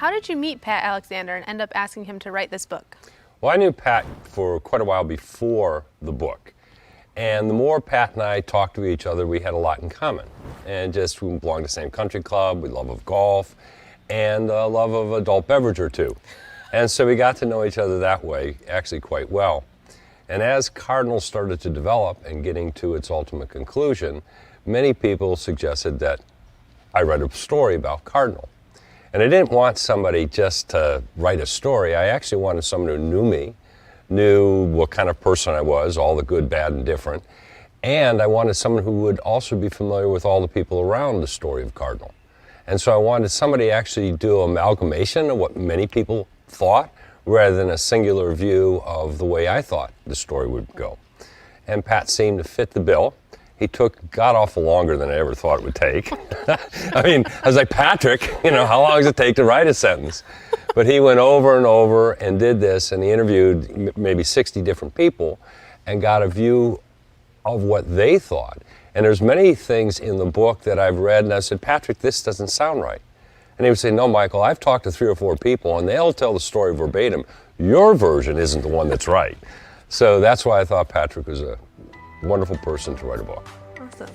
how did you meet Pat Alexander and end up asking him to write this book? Well, I knew Pat for quite a while before the book. And the more Pat and I talked to each other, we had a lot in common. And just we belonged to the same country club, we love of golf, and a love of adult beverage or two. And so we got to know each other that way, actually quite well. And as Cardinal started to develop and getting to its ultimate conclusion, many people suggested that I write a story about Cardinal. And I didn't want somebody just to write a story. I actually wanted someone who knew me, knew what kind of person I was, all the good, bad, and different. And I wanted someone who would also be familiar with all the people around the story of Cardinal. And so I wanted somebody to actually do an amalgamation of what many people thought, rather than a singular view of the way I thought the story would go. And Pat seemed to fit the bill. He took god-awful longer than I ever thought it would take. I mean, I was like, Patrick, how long does it take to write a sentence? But he went over and over and did this, and he interviewed maybe 60 different people and got a view of what they thought. And there's many things in the book that I've read, and I said, Patrick, this doesn't sound right. And he would say, no, Michael, I've talked to 3 or 4 people, and they'll tell the story verbatim. Your version isn't the one that's right. So that's why I thought Patrick was a wonderful person to write a book. Awesome.